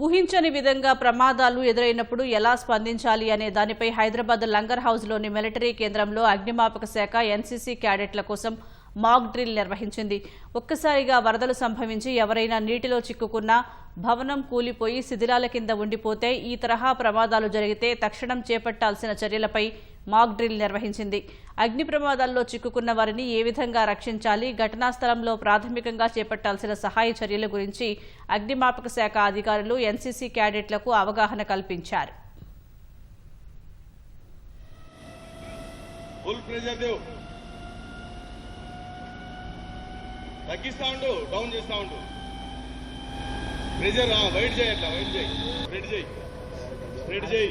ఊహించని విధంగా ప్రమాదాలు ఎదురైనప్పుడు ఎలా స్పందించాలి అనే దానిపై హైదరాబాద్ లంగర్ హౌస్లోని మిలిటరీ కేంద్రంలో అగ్నిమాపక శాఖ ఎన్సీసీ క్యాడెట్ల కోసం మాక్ డ్రిల్ నిర్వహించింది. ఒక్కసారిగా వరదలు సంభవించి ఎవరైనా నీటిలో చిక్కుకున్నా, భవనం కూలిపోయి శిథిలాల కింద ఉండిపోతే ఈ తరహా ప్రమాదాలు జరిగితే తక్షణం చేపట్టాల్సిన చర్యలపై మాక్ డ్రిల్ నిర్వహించింది. అగ్ని ప్రమాదాల్లో చిక్కుకున్న వారిని ఏ విధంగా రక్షించాలి, ఘటనా స్థలంలో ప్రాథమికంగా చేపట్టాల్సిన సహాయ చర్యల గురించి అగ్నిమాపక శాఖ అధికారులు ఎన్సీసీ క్యాడెట్లకు అవగాహన కల్పించారు. తగ్గిస్తా ఉండు, డౌన్ చేస్తా ఉండు. ప్రెజర్ వైట్ చేయి, అట్లా వైట్ చేయి, రెడ్ చేయి, రెడ్ చేయి.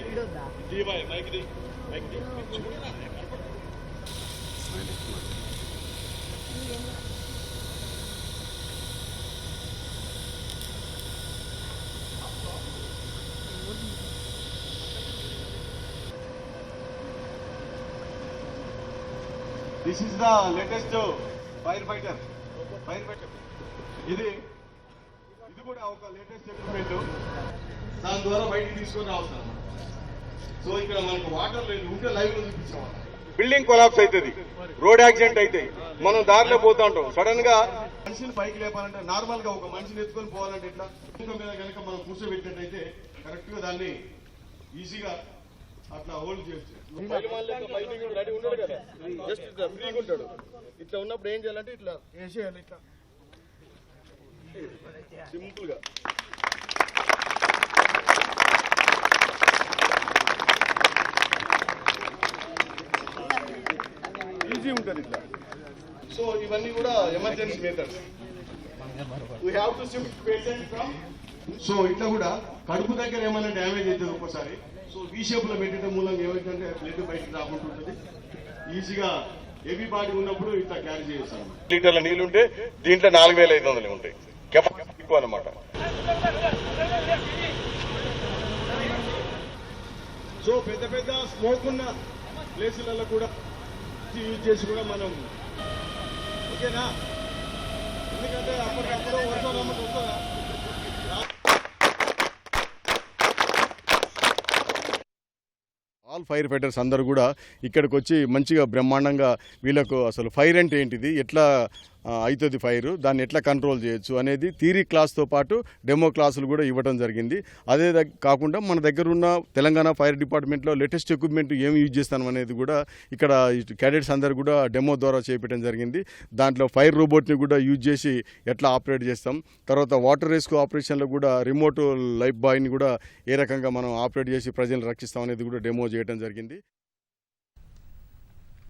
బాయ్ మైక్ ది, మైక్ ది. This is the latest firefighter. ఇది కూడా ఒక లేటెస్ట్ ఎక్విప్మెంట్. దాని ద్వారా బయటికి తీసుకొని రావచ్చు. సో ఇక్కడ మనకు వాటర్ లేదు, ఉంటే లైవ్ లో చూపించాం. బిల్డింగ్ కొలాప్స్ అవుతుంది, రోడ్ యాక్సిడెంట్ అయితే మనం దారిలో పోతా ఉంటాం. సడన్ గా మనిషిని పైకి లేపాలంటే, నార్మల్ గా ఒక మనిషిని ఎత్తుకొని పోవాలంటే ఇట్లా మీద కనుక మనం కూర్చోబెట్టినట్టయితే కరెక్ట్ గా దాన్ని ఈజీగా అట్లా హోల్డ్ చేయొచ్చు. జస్ట్ ఇట్లా ఫ్రీగా ఉంటాడు. ఇట్లా ఉన్నప్పుడు ఏం చేయాలంటే ఇట్లా వేసేయాలి, ఇట్లా సింపుల్ గా. ఈజీ ఉంటుంది ఇట్లా. సో ఇవన్నీ కూడా emergency methods. We have to shift patient from. So ఇట్లా కూడా కడుపు దగ్గర ఏమైనా డ్యామేజ్ అవుతుంది ఒక్కోసారి. సో ఈ షేప్ లో పెట్టడం మూలంగా ఏమైందంటే బ్లడ్ బయటకు రాకుంటుంటుంది. ఈజీగా హెవీ బాడీ ఉన్నప్పుడు ఇట్లా క్యారీ చేస్తాం. లీటర్ల నీళ్లుంటే దీంట్లో 4500 ఉంటాయి. కెపాసిటీ ఎక్కువ అన్నమాట. సో పెద్ద పెద్ద స్మోక్ ఉన్న ప్లేసులలో కూడా యూజ్ చేసి కూడా మనం, ఓకేనా? ఎందుకంటే అప్పటికప్పుడు వర్షం రమ్మని వస్తుందా. ఆల్ ఫైర్ ఫైటర్స్ అందరూ కూడా ఇక్కడికి వచ్చి మంచిగా బ్రహ్మాండంగా వీళ్ళకు అసలు ఫైర్ అంటే ఏంటిది, ఎట్లా అవుతుంది ఫైర్, దాన్ని ఎట్లా కంట్రోల్ చేయొచ్చు అనేది థియరీ క్లాస్తో పాటు డెమో క్లాసులు కూడా ఇవ్వడం జరిగింది. అదే కాకుండా మన దగ్గర ఉన్న తెలంగాణ ఫైర్ డిపార్ట్మెంట్లో లేటెస్ట్ ఎక్విప్మెంట్ ఏమి యూజ్ చేస్తాం అనేది కూడా ఇక్కడ క్యాడెట్స్ అందరూ కూడా డెమో ద్వారా చేపట్టడం జరిగింది. దాంట్లో ఫైర్ రోబోట్ని కూడా యూజ్ చేసి ఎట్లా ఆపరేట్ చేస్తాం, తర్వాత వాటర్ రెస్క్యూ ఆపరేషన్లో కూడా రిమోట్ లైఫ్ బాయ్ని కూడా ఏ రకంగా మనం ఆపరేట్ చేసి ప్రజలను రక్షిస్తాం అనేది కూడా డెమో చేయడం జరిగింది.